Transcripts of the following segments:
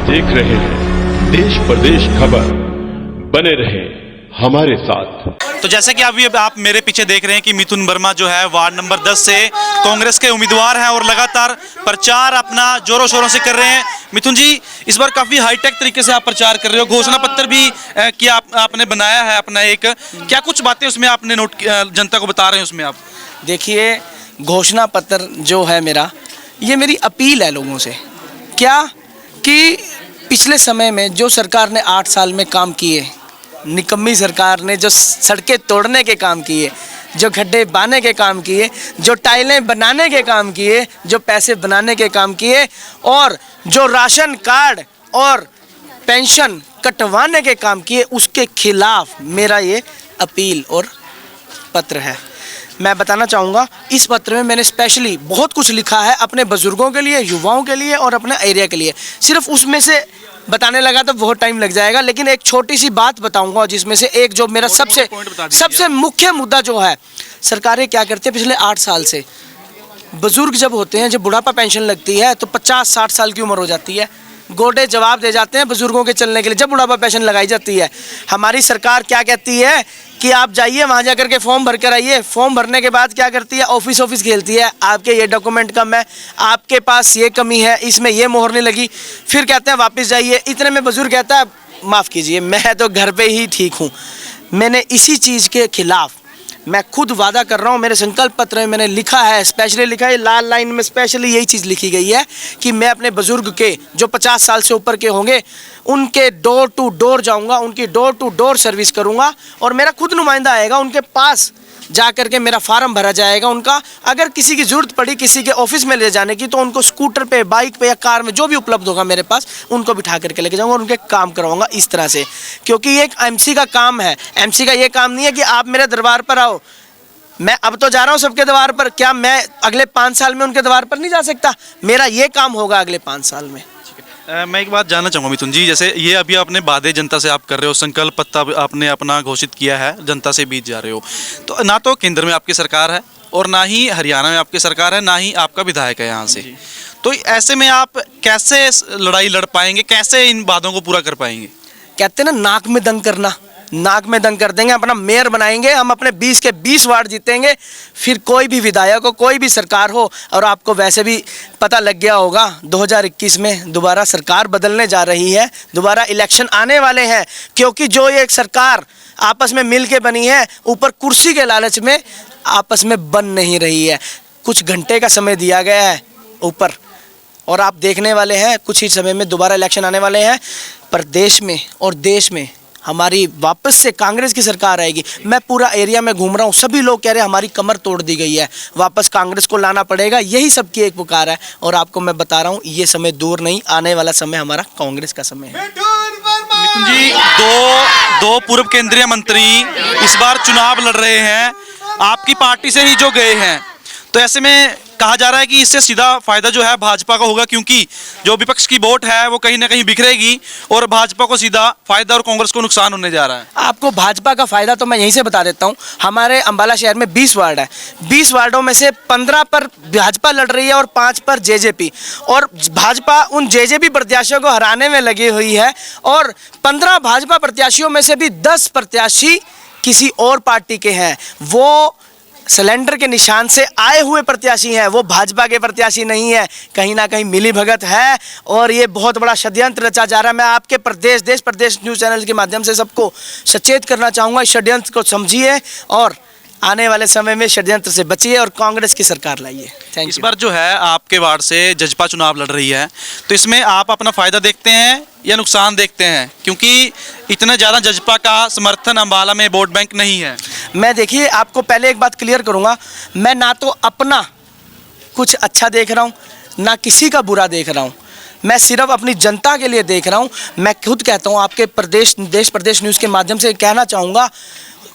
देख रहे हैं देश प्रदेश खबर, बने रहे हमारे साथ। तो जैसे कि अभी आप मेरे पीछे देख रहे हैं कि मिथुन वर्मा जो है वार्ड नंबर 10 से कांग्रेस के उम्मीदवार हैं और लगातार प्रचार अपना जोरों शोरों से कर रहे हैं। मिथुन जी, इस बार काफी हाईटेक तरीके से आप प्रचार कर रहे हो, घोषणा पत्र भी किया आपने बनाया है अपना एक, क्या कुछ बातें उसमें आपने नोट जनता को बता रहे हैं उसमें आप? देखिए, घोषणा पत्र जो है मेरा, ये मेरी अपील है लोगों से। क्या कि पिछले समय में जो सरकार ने 8 साल में काम किए, निकम्मी सरकार ने जो सड़कें तोड़ने के काम किए, जो गड्ढे बांधने के काम किए, जो टाइलें बनाने के काम किए, जो पैसे बनाने के काम किए और जो राशन कार्ड और पेंशन कटवाने के काम किए, उसके खिलाफ मेरा ये अपील और पत्र है। मैं बताना चाहूँगा, इस पत्र में मैंने स्पेशली बहुत कुछ लिखा है अपने बुजुर्गों के लिए, युवाओं के लिए और अपने एरिया के लिए। सिर्फ उसमें से बताने लगा तो बहुत टाइम लग जाएगा, लेकिन एक छोटी सी बात बताऊंगा जिसमें से एक जो मेरा सबसे मुख्य मुद्दा जो है, सरकारें क्या करती है पिछले 8 साल से, बुजुर्ग जब होते हैं, जब बुढ़ापा पेंशन लगती है तो 50-60 साल की उम्र हो जाती है, गोडे जवाब दे जाते हैं बुजुर्गों के चलने के लिए जब बुढ़ापा पेंशन लगाई जाती है। हमारी सरकार क्या कहती है कि आप जाइए वहाँ जा करके फॉर्म भर कर आइए। फॉर्म भरने के बाद क्या करती है, ऑफिस खेलती है, आपके ये डॉक्यूमेंट कम है, आपके पास ये कमी है, इसमें ये मोहर नहीं लगी, फिर कहते हैं वापस जाइए। इतने में बुजुर्ग कहता है माफ़ कीजिए, मैं तो घर पे ही ठीक हूँ। मैंने इसी चीज़ के खिलाफ मैं खुद वादा कर रहा हूँ, मेरे संकल्प पत्र में मैंने लिखा है, स्पेशली लिखा है, लाल लाइन में स्पेशली यही चीज़ लिखी गई है कि मैं अपने बुजुर्ग के जो 50 साल से ऊपर के होंगे उनके डोर टू डोर जाऊंगा, उनकी डोर टू डोर सर्विस करूंगा और मेरा खुद नुमाइंदा आएगा, उनके पास जा कर के मेरा फार्म भरा जाएगा उनका। अगर किसी की ज़रूरत पड़ी किसी के ऑफिस में ले जाने की, तो उनको स्कूटर पे, बाइक पे या कार में जो भी उपलब्ध होगा मेरे पास, उनको बिठा करके लेके जाऊंगा और उनके काम करवाऊंगा इस तरह से। क्योंकि ये एक एमसी का काम है। एमसी का ये काम नहीं है कि आप मेरे दरबार पर आओ, मैं अब तो जा रहा हूँ सबके द्वार पर, क्या मैं अगले 5 साल में उनके द्वार पर नहीं जा सकता? मेरा ये काम होगा अगले 5 साल में। मैं एक बात जानना चाहूँगा मिथुन जी, जैसे ये अभी आपने वादे जनता से आप कर रहे हो, संकल्प पत्र आपने अपना घोषित किया है, जनता से बीच जा रहे हो, तो ना तो केंद्र में आपकी सरकार है और ना ही हरियाणा में आपकी सरकार है, ना ही आपका विधायक है यहाँ से, तो ऐसे में आप कैसे लड़ाई लड़ पाएंगे, कैसे इन वादों को पूरा कर पाएंगे? कहते हैं ना, नाक में दंग करना, नाक में दंग कर देंगे, अपना मेयर बनाएंगे, हम अपने 20 के 20 वार्ड जीतेंगे, फिर कोई भी विधायक हो, कोई भी सरकार हो। और आपको वैसे भी पता लग गया होगा 2021 में दोबारा सरकार बदलने जा रही है, दोबारा इलेक्शन आने वाले हैं, क्योंकि जो ये एक सरकार आपस में मिल के बनी है, ऊपर कुर्सी के लालच में आपस में बन नहीं रही है। कुछ घंटे का समय दिया गया है ऊपर, और आप देखने वाले हैं कुछ ही समय में दोबारा इलेक्शन आने वाले हैं। प्रदेश में और देश में हमारी वापस से कांग्रेस की सरकार आएगी। मैं पूरा एरिया में घूम रहा हूँ, सभी लोग कह रहे हैं हमारी कमर तोड़ दी गई है, वापस कांग्रेस को लाना पड़ेगा, यही सबकी एक पुकार है। और आपको मैं बता रहा हूँ, ये समय दूर नहीं, आने वाला समय हमारा कांग्रेस का समय है। मिथुन जी, दो पूर्व केंद्रीय मंत्री इस बार चुनाव लड़ रहे हैं, आपकी पार्टी से ही जो गए हैं, तो ऐसे में कहा जा रहा है कि इससे सीधा फायदा जो है भाजपा का होगा, क्योंकि जो विपक्ष की वोट है वो कहीं ना कहीं बिखरेगी और भाजपा को सीधा फायदा और कांग्रेस को नुकसान होने जा रहा है। आपको भाजपा का फायदा तो मैं यहीं से बता देता हूं। हमारे अंबाला शहर में 20 वार्ड है, 20 वार्डों में से 15 पर भाजपा लड़ रही है और 5 पर जेजेपी, और भाजपा उन जेजेपी प्रत्याशियों को हराने में लगी हुई है, और 15 भाजपा प्रत्याशियों में से भी 10 प्रत्याशी किसी और पार्टी के हैं। वो सिलेंडर के निशान से आए हुए प्रत्याशी हैं, वो भाजपा के प्रत्याशी नहीं है। कहीं ना कहीं मिली भगत है और ये बहुत बड़ा षड्यंत्र रचा जा रहा है। मैं आपके देश प्रदेश न्यूज़ चैनल के माध्यम से सबको सचेत करना चाहूँगा, इस षड्यंत्र को समझिए और आने वाले समय में षड्यंत्र से बचिए और कांग्रेस की सरकार लाइए। Thank you. इस बार जो है आपके वार्ड से जजपा चुनाव लड़ रही है, तो इसमें आप अपना फायदा देखते हैं या नुकसान देखते हैं, क्योंकि इतना ज़्यादा जजपा का समर्थन अंबाला में वोट बैंक नहीं है? मैं देखिए, आपको पहले एक बात क्लियर करूंगा, मैं ना तो अपना कुछ अच्छा देख रहा हूं, ना किसी का बुरा देख रहा हूं, मैं सिर्फ अपनी जनता के लिए देख रहा हूं। मैं खुद कहता हूं, आपके देश प्रदेश न्यूज़ के माध्यम से कहना चाहूँगा,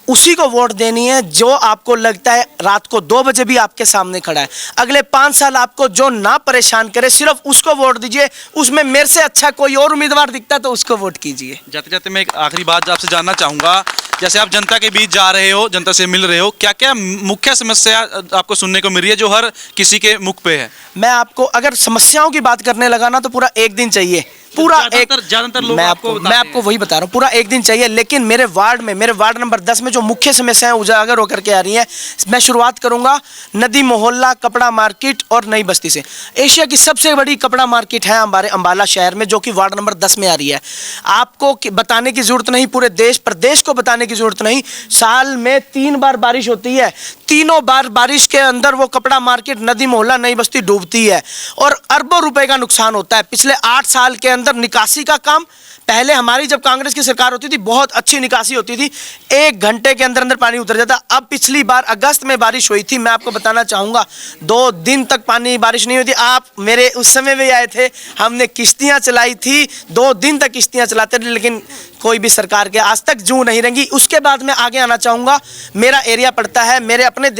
उसी को वोट देनी है जो आपको लगता है रात को 2 बजे भी आपके सामने खड़ा है। अगले 5 साल आपको जो ना परेशान करे, सिर्फ उसको वोट दीजिए। उसमें मेरे से अच्छा कोई और उम्मीदवार दिखता तो उसको वोट कीजिए। जाते जाते मैं एक आखिरी बात आपसे जानना चाहूँगा, जैसे आप जनता के बीच जा रहे हो, जनता से मिल रहे हो, क्या क्या मुख्य समस्या आपको सुनने को मिल रही है जो हर किसी के मुख पे है? मैं आपको अगर समस्याओं की बात करने लगा ना तो पूरा 1 दिन चाहिए। पूरा ज्यादातर लोग मैं आपको आपको बताते मैं हैं। आपको वही बता रहा हूँ, पूरा एक दिन चाहिए। लेकिन मेरे वार्ड नंबर 10 में जो मुख्य समस्याएं उजागर होकर के आ रही हैं, मैं शुरुआत करूंगा नदी मोहल्ला कपड़ा मार्केट और नई बस्ती से। एशिया की सबसे बड़ी कपड़ा मार्केट है हमारे अंबाला शहर में, जो कि वार्ड नंबर 10 में आ रही है। आपको बताने की जरूरत नहीं, पूरे देश प्रदेश को बताने की जरूरत नहीं, साल में 3 बार बारिश होती है, तीनों बार बारिश के अंदर वो कपड़ा मार्केट नदी मोहल्ला नई बस्ती डूबती है और अरबों रुपए का नुकसान होता है। पिछले 8 साल के अंदर निकासी का काम, पहले हमारी जब कांग्रेस की सरकार होती थी बहुत अच्छी निकासी होती थी, 1 घंटे के अंदर अंदर पानी उतर जाता। अब पिछली बार अगस्त में बारिश हुई थी, मैं आपको बताना चाहूँगा 2 दिन तक पानी बारिश नहीं हुई थी। आप मेरे उस समय भी आए थे, हमने किश्तियाँ चलाई थी, 2 दिन तक किश्तियाँ चलाते थे, लेकिन कोई भी सरकार के आज तक जू नहीं रंगी। उसके बाद मैं आगे आना चाहूँगा, मेरा एरिया पड़ता है, मेरे अपने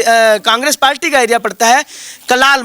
कांग्रेस पार्टी का एरिया पड़ता है कलाल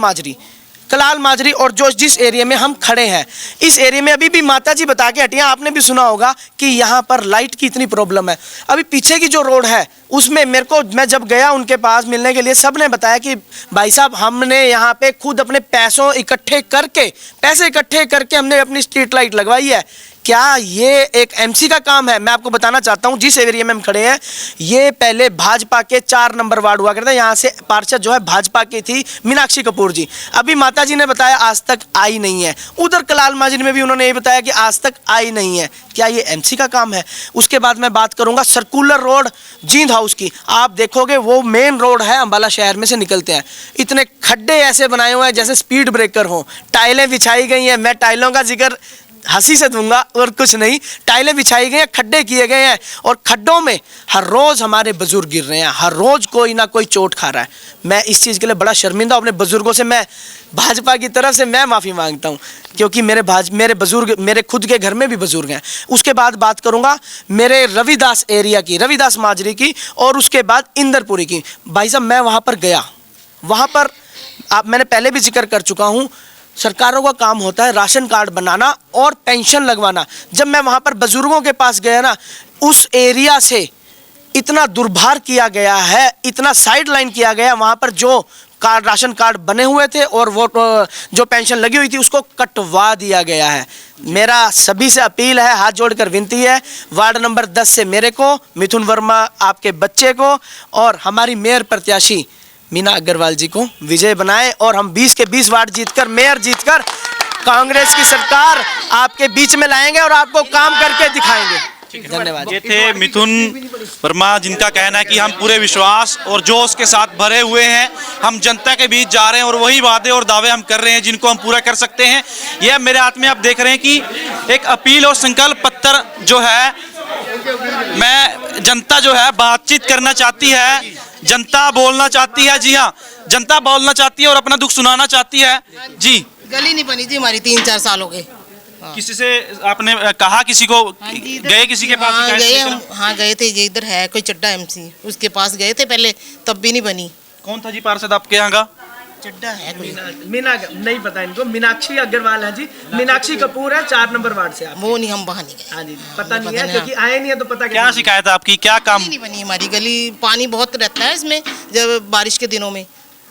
माजरी और जो जिस एरिया में हम खड़े हैं, इस एरिया में अभी भी माता जी बता के हटियाँ, आपने भी सुना होगा कि यहाँ पर लाइट की इतनी प्रॉब्लम है। अभी पीछे की जो रोड है उसमें मैं जब गया उनके पास मिलने के लिए, सब ने बताया कि भाई साहब हमने यहाँ पे खुद अपने पैसे इकट्ठे करके हमने अपनी स्ट्रीट लाइट लगवाई है। क्या ये एक एमसी का काम है? मैं आपको बताना चाहता हूँ, जिस एरिया में हम खड़े हैं ये पहले भाजपा के 4 नंबर वार्ड हुआ करता है, यहाँ से पार्षद जो है भाजपा की थी मीनाक्षी कपूर जी। अभी माता जी ने बताया आज तक आई नहीं है, उधर कलाल माजरी में भी उन्होंने ये बताया कि आज तक आई नहीं है। क्या ये एमसी का काम है? उसके बाद मैं बात करूँगा सर्कुलर रोड जींद हाउस की। आप देखोगे वो मेन रोड है, अंबाला शहर में से निकलते हैं, इतने खड्डे ऐसे बनाए हुए हैं जैसे स्पीड ब्रेकर हो, टाइलें बिछाई गई हैं। मैं टाइलों का जिक्र हंसी से दूंगा और कुछ नहीं, टाइलें बिछाई गई हैं, खड्डे किए गए हैं और खड्डों में हर रोज़ हमारे बुजुर्ग गिर रहे हैं, हर रोज़ कोई ना कोई चोट खा रहा है। मैं इस चीज़ के लिए बड़ा शर्मिंदा हूं, अपने बुजुर्गों से मैं भाजपा की तरफ से मैं माफ़ी मांगता हूं, क्योंकि मेरे बुजुर्ग, मेरे खुद के घर में भी बुजुर्ग हैं। उसके बाद बात करूंगा मेरे रविदास एरिया की, रविदास माजरी की, और उसके बाद इंदरपुरी की। भाई साहब मैं वहाँ पर गया, वहाँ पर मैंने पहले भी जिक्र कर चुका हूँ, सरकारों का काम होता है राशन कार्ड बनाना और पेंशन लगवाना। जब मैं वहाँ पर बुजुर्गों के पास गया ना, उस एरिया से इतना दुर्भार किया गया है, इतना साइड लाइन किया गया, वहाँ पर जो राशन कार्ड बने हुए थे और वो जो पेंशन लगी हुई थी उसको कटवा दिया गया है। मेरा सभी से अपील है, हाथ जोड़कर विनती है, वार्ड नंबर 10 से मेरे को, मिथुन वर्मा आपके बच्चे को और हमारी मेयर प्रत्याशी मीना अग्रवाल जी को विजय बनाए और हम 20 के 20 वार्ड जीतकर, मेयर जीतकर कांग्रेस की सरकार आपके बीच में लाएंगे और आपको काम करके दिखाएंगे। धन्यवाद। ये थे मिथुन वर्मा, जिनका कहना है कि हम पूरे विश्वास और जोश के साथ भरे हुए हैं, हम जनता के बीच जा रहे हैं और वही वादे और दावे हम कर रहे हैं जिनको हम पूरा कर सकते हैं। यह मेरे हाथ में आप देख रहे हैं कि एक अपील और संकल्प पत्र जो है, मैं जनता जो है बातचीत करना चाहती है, जनता बोलना चाहती है। जी हाँ, जनता बोलना चाहती है और अपना दुख सुनाना चाहती है। जी, गली नहीं बनी जी हमारी 3-4 साल हो गए। किसी से आपने कहा, किसी को गए, किसी के पास हाँ गए हम, हाँ गए थे, ये इधर है कोई चड्डा एमसी, उसके पास गए थे पहले, तब भी नहीं बनी। कौन था जी पार्षद आपके यहाँ का? चड्डा है कोई, मीना नहीं पता इनको, मीनाक्षी अग्रवाल है जी, मीनाक्षी कपूर है, 4 नंबर वार्ड से। आप वो नहीं, हम वहाँ नहीं गए। हाँ जी, पता नहीं है क्योंकि आए नहीं है तो पता क्या शिकायत है आपकी, क्या काम? नहीं बनी हमारी गली, पानी बहुत रहता है इसमें जब बारिश के दिनों में,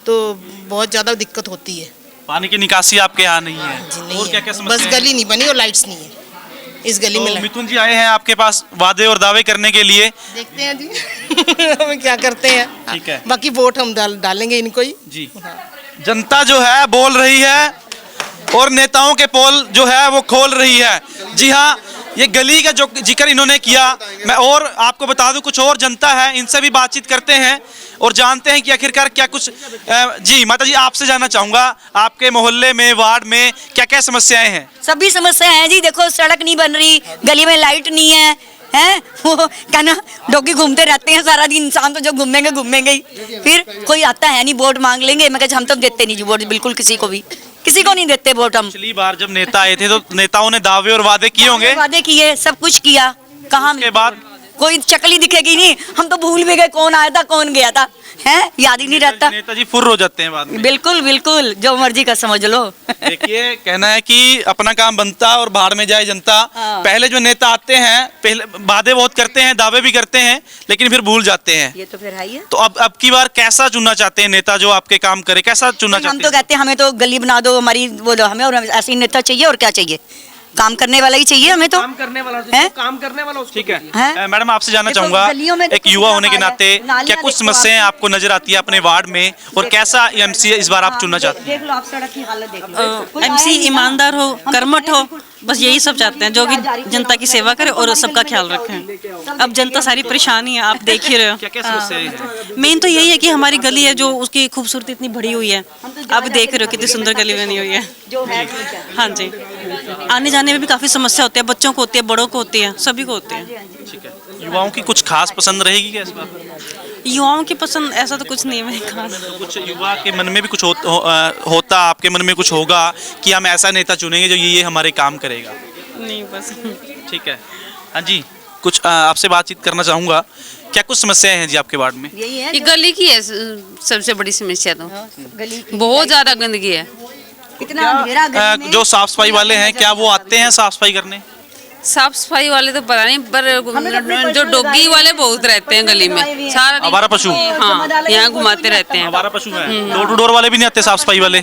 तो बहुत ज़्यादा दिक्कत होती है। पानी की निकासी आपके यहाँ नहीं है? जी नहीं और है, क्या क्या समस्या बस गली नहीं बनी और लाइट्स नहीं है इस गली में। मिथुन जी आए हैं आपके पास वादे और दावे करने के लिए, देखते हैं जी हम क्या करते हैं। ठीक है। बाकी वोट हम डालेंगे इनको ही जी। हाँ। जनता जो है बोल रही है और नेताओं के पोल जो है वो खोल रही है। जी हाँ, ये गली का जो जिक्र इन्होंने किया, मैं और आपको बता दूं, कुछ और जनता है, इनसे भी बातचीत करते हैं और जानते हैं कि आखिरकार क्या कुछ। जी माता जी, आपसे जानना चाहूँगा, आपके मोहल्ले में, वार्ड में क्या क्या समस्याएं हैं? सभी समस्याएं हैं जी। देखो सड़क नहीं बन रही, गली में लाइट नहीं है, हैं वो क्या ना, डॉगी घूमते रहते हैं सारा दिन, इंसान तो जब घूमेंगे ही, फिर कोई आता है नहीं, वोट मांग लेंगे। मैं कहता हम तो देते नहीं जी वोट, बिल्कुल किसी को नहीं देते वोट हम। पिछली बार जब नेता आए थे तो नेताओं ने दावे और वादे किए होंगे? वादे किए, सब कुछ किया, कहाँ के बाद कोई शक्ल ही दिखेगी नहीं, हम तो भूल भी गए कौन आया था कौन गया था, हैं याद ही नहीं रहता। नेताजी फुर्र हो जाते हैं बाद में। बिल्कुल बिल्कुल, जो मर्जी का समझ लो। देखिए, कहना है कि अपना काम बनता और बाहर में जाए जनता। हाँ। पहले जो नेता आते हैं, पहले वादे बहुत करते हैं, दावे भी करते हैं, लेकिन फिर भूल जाते हैं। ये तो फिर है ही है। तो अब की बार कैसा चुनना चाहते हैं नेता जो आपके काम करे, कैसा चुनना हम चाहते तो हैं? कहते हैं हमें तो गली बना दो हमारी, वो दो हमें, और ऐसे ही नेता चाहिए और क्या चाहिए। काम करने वाला ही चाहिए हमें तो। काम करने वाला हैं? काम करने वाला उसको ठीक है हैं? मैडम आपसे जानना देखो, चाहूंगा गलियों में एक देखो युवा कितना होने के हाल है। नाते नालियाँ क्या कुछ देखो समस्याएं आप। आपको नजर आती है अपने वार्ड में और कैसा एमसी इस बार आप चुनना चाहते हैं? देख लो आप सड़क की हालत देख लो। एमसी ईमानदार हो, कर्मठ हो, बस यही सब चाहते हैं, जो कि जनता की सेवा करे और सबका ख्याल रखें। अब जनता सारी परेशानी है, आप देख ही रहे हो। क्या क्या समस्याएं हैं? मेन तो यही है कि हमारी गली है जो उसकी खूबसूरती इतनी बढ़ी हुई है, आप देख रहे हो कितनी सुंदर गली बनी हुई है। जो है ठीक है। हाँ जी, आने जाने में भी काफ़ी समस्या होती है, बच्चों को होती है, बड़ों को होती है, सभी को होती है। ठीक है युवाओं की कुछ खास पसंद रहेगी क्या इस बार? युवाओं की पसंद ऐसा तो कुछ नहीं है मेरे खास। तो कुछ युवा के मन में भी कुछ होता आपके मन में कुछ होगा कि हम ऐसा नेता चुनेंगे जो ये हमारे काम करेगा? नहीं बस। ठीक है हाँ जी कुछ आपसे बातचीत करना चाहूँगा क्या कुछ समस्याएं हैं जी आपके वार्ड में? यही है ये गली की है सबसे बड़ी समस्या तो गली की। बहुत ज्यादा गंदगी है। कितना अंधेरा गली में। जो साफ सफाई वाले हैं क्या वो आते हैं साफ सफाई करने? साफ सफाई वाले तो पता नहीं, पर जो डॉगी वाले बहुत रहते हैं गली में सारा दिन। आवारा पशु? हाँ, यहाँ घुमाते रहते हैं। हमारा पशु है डोर टू डोर वाले भी नहीं आते साफ सफाई वाले?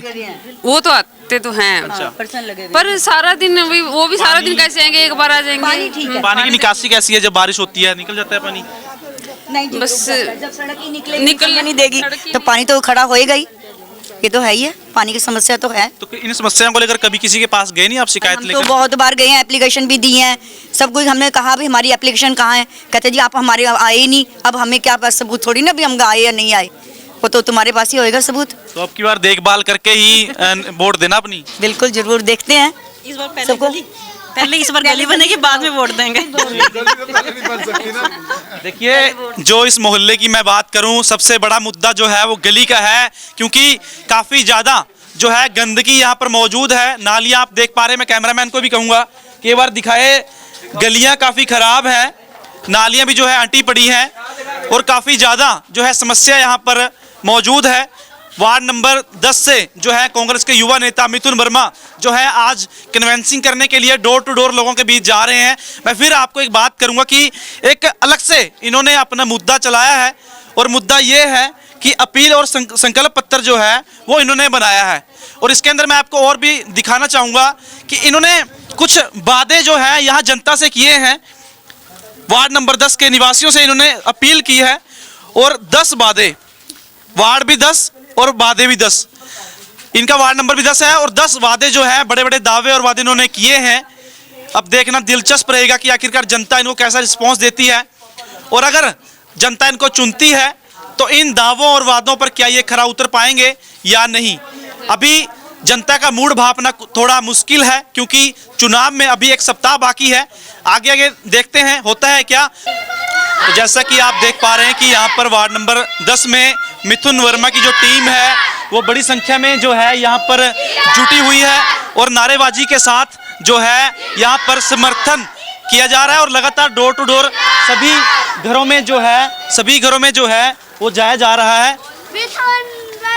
वो तो आते तो हैं, पर्सन लगे हुए। पर सारा दिन वो भी सारा दिन कैसे आएंगे, एक बार आ पानी जाएंगे। ठीक है। पानी की निकासी कैसी है? जब बारिश होती है निकल जाता है पानी? नहीं जी, बस जब सड़क ही निकलेगी निकल नहीं देगी सड़क ही तो पानी तो खड़ा होएगा ही। ये तो है ही है, पानी की समस्या तो है। तो इन समस्याओं को लेकर कभी किसी के पास गए नहीं आप शिकायत हम तो लेकर? बहुत बार गए हैं, एप्लीकेशन भी दी हैं, सब कुछ। हमने कहा भी हमारी एप्लीकेशन कहाँ है, कहते जी आप हमारे आए ही नहीं। अब हमें क्या पास सबूत थोड़ी ना भी हम आए या नहीं आए, वो तो तुम्हारे पास ही होएगा सबूत। तो अब की बार देखभाल करके ही वोट देना अपनी। बिल्कुल जरूर देखते हैं इस बार सबको। पहले इस बार गली बनेगी, बाद में वोट देंगे। देखिए जो इस मोहल्ले की मैं बात करूं सबसे बड़ा मुद्दा जो है वो गली का है, क्योंकि काफ़ी ज़्यादा जो है गंदगी यहाँ पर मौजूद है। नालियाँ आप देख पा रहे हैं, मैं कैमरामैन को भी कहूँगा कि एक बार दिखाए। गलियाँ काफ़ी ख़राब हैं, नालियाँ भी जो है अंटी पड़ी हैं और काफ़ी ज़्यादा जो है समस्या यहाँ पर मौजूद है। वार्ड नंबर 10 से जो है कांग्रेस के युवा नेता मिथुन वर्मा जो है आज कन्वेंसिंग करने के लिए डोर टू डोर लोगों के बीच जा रहे हैं। मैं फिर आपको एक बात करूंगा कि एक अलग से इन्होंने अपना मुद्दा चलाया है और मुद्दा ये है कि अपील और संकल्प पत्र जो है वो इन्होंने बनाया है। और इसके अंदर मैं आपको और भी दिखाना चाहूँगा कि इन्होंने कुछ वादे जो है यहाँ जनता से किए हैं। वार्ड नंबर 10 के निवासियों से इन्होंने अपील की है और 10 वादे, वार्ड भी 10 और वादे भी 10, इनका वार्ड नंबर भी 10 है और 10 वादे जो है बड़े बड़े दावे और वादे इन्होंने किए हैं। अब देखना दिलचस्प रहेगा कि आखिरकार जनता इनको कैसा रिस्पॉन्स देती है और अगर जनता इनको चुनती है तो इन दावों और वादों पर क्या ये खरा उतर पाएंगे या नहीं। अभी जनता का मूड भापना थोड़ा मुश्किल है क्योंकि चुनाव में अभी एक सप्ताह बाकी है। आगे आगे देखते हैं होता है क्या। तो जैसा कि आप देख पा रहे हैं कि यहाँ पर वार्ड नंबर 10 में मिथुन वर्मा की जो टीम है वो बड़ी संख्या में जो है यहाँ पर जुटी हुई है और नारेबाजी के साथ जो है यहाँ पर समर्थन किया जा रहा है और लगातार डोर टू डोर सभी घरों में जो है वो जाया जा रहा है।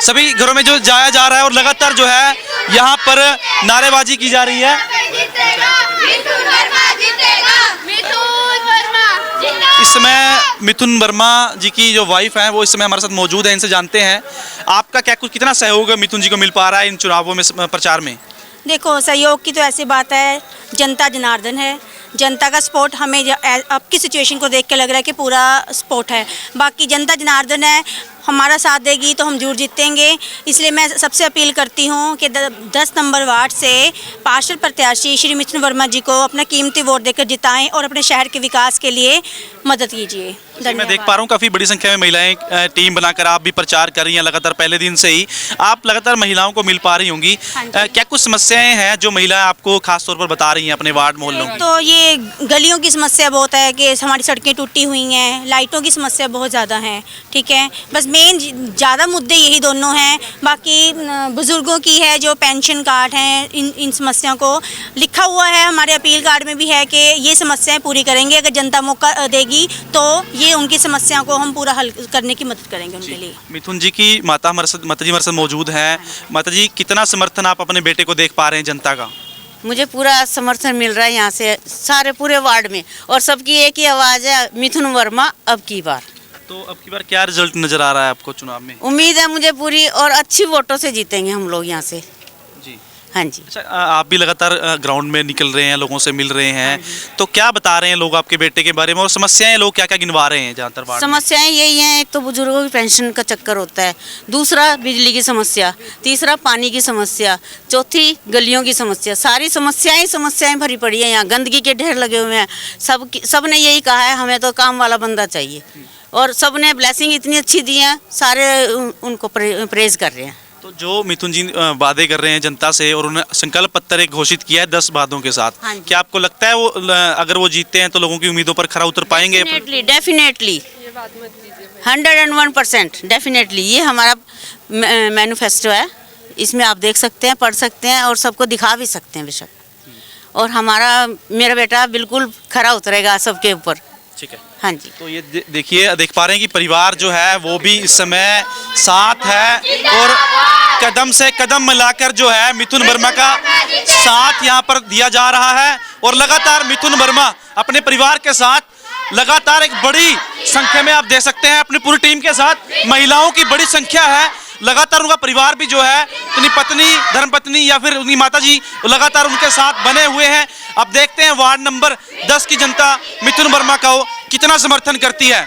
सभी घरों में जो जाया जा रहा है और लगातार जो है यहाँ पर नारेबाजी की जा रही है। इस समय मिथुन वर्मा जी की जो वाइफ है वो इस समय हमारे साथ मौजूद है, इनसे जानते हैं आपका क्या कुछ कितना सहयोग मिथुन जी को मिल पा रहा है इन चुनावों में प्रचार में? देखो सहयोग की तो ऐसी बात है, जनता जनार्दन है, जनता का सपोर्ट हमें अब की सिचुएशन को देख के लग रहा है कि पूरा सपोर्ट है। बाकी जनता जनार्दन है, हमारा साथ देगी तो हम जरूर जीतेंगे। इसलिए मैं सबसे अपील करती हूँ कि 10 नंबर वार्ड से पार्षद प्रत्याशी श्री मिथुन वर्मा जी को अपना कीमती वोट देकर जिताएं और अपने शहर के विकास के लिए मदद कीजिए। मैं देख पा रहा हूँ काफ़ी बड़ी संख्या में महिलाएं टीम बनाकर आप भी प्रचार कर रही हैं लगातार। पहले दिन से ही आप लगातार महिलाओं को मिल पा रही होंगी। क्या कुछ समस्याएं हैं जो महिलाएं आपको खास तौर पर बता रही हैं अपने वार्ड मोहल्लों की? तो ये गलियों की समस्या बहुत है कि हमारी सड़कें टूटी हुई हैं, लाइटों की समस्या बहुत ज़्यादा है। ठीक है, बस मेन ज़्यादा मुद्दे यही दोनों हैं। बाकी बुज़ुर्गों की है जो पेंशन कार्ड हैं, इन समस्याओं को लिखा हुआ है हमारे अपील कार्ड में भी है कि ये समस्याएं पूरी करेंगे। अगर जनता मौका देगी तो ये उनकी समस्याओं को हम पूरा हल करने की मदद करेंगे उनके लिए। मिथुन जी की माता जी हमारे साथ मौजूद हैं। माता जी कितना समर्थन आप अपने बेटे को देख पा रहे हैं जनता का? मुझे पूरा समर्थन मिल रहा है यहाँ से सारे पूरे वार्ड में और सबकी एक ही आवाज़ है मिथुन वर्मा अब की बार। तो अब की बार क्या रिजल्ट नजर आ रहा है आपको चुनाव में? उम्मीद है मुझे पूरी और अच्छी वोटों से जीतेंगे हम लोग यहाँ से। जी हाँ जी। अच्छा, आप भी लगातार ग्राउंड में निकल रहे हैं, लोगों से मिल रहे हैं, तो क्या बता रहे हैं लोग आपके बेटे के बारे में, और समस्याएं लोग क्या क्या गिनवा रहे हैं ज़्यादातर वार्ड में? समस्याएं यही हैं, एक तो बुजुर्गों की पेंशन का चक्कर होता है, दूसरा बिजली की समस्या, तीसरा पानी की समस्या, चौथी गलियों की समस्या। सारी समस्याएं भरी पड़ी है यहाँ, गंदगी के ढेर लगे हुए हैं। सब ने यही कहा है हमें तो काम वाला बंदा चाहिए, और सब ने ब्लेसिंग इतनी अच्छी दी है, सारे उनको प्रेज कर रहे हैं। तो जो मिथुन जी वादे कर रहे हैं जनता से, और उन्होंने संकल्प पत्र एक घोषित किया है 10 वादों के साथ, हाँ जी। क्या आपको लगता है वो अगर वो जीतते हैं तो लोगों की उम्मीदों पर खरा उतर पाएंगे? Definitely 101% definitely. ये हमारा मैनिफेस्टो है, इसमें आप देख सकते हैं, पढ़ सकते हैं, और सबको दिखा भी सकते हैं बेशक। और मेरा बेटा बिल्कुल खरा उतरेगा सबके ऊपर। ठीक है। हाँ जी। तो ये देखिए, देख पा रहे हैं कि परिवार जो है वो भी इस समय साथ है, और कदम से कदम मिलाकर जो है मिथुन वर्मा का साथ यहाँ पर दिया जा रहा है। और लगातार मिथुन वर्मा अपने परिवार के साथ लगातार एक बड़ी संख्या में आप देख सकते हैं अपनी पूरी टीम के साथ, महिलाओं की बड़ी संख्या है, लगातार उनका परिवार भी जो है, उनकी पत्नी, धर्मपत्नी या फिर उनकी माता जी लगातार उनके साथ बने हुए हैं। अब देखते हैं वार्ड नंबर 10 की जनता मिथुन वर्मा का कितना समर्थन करती है।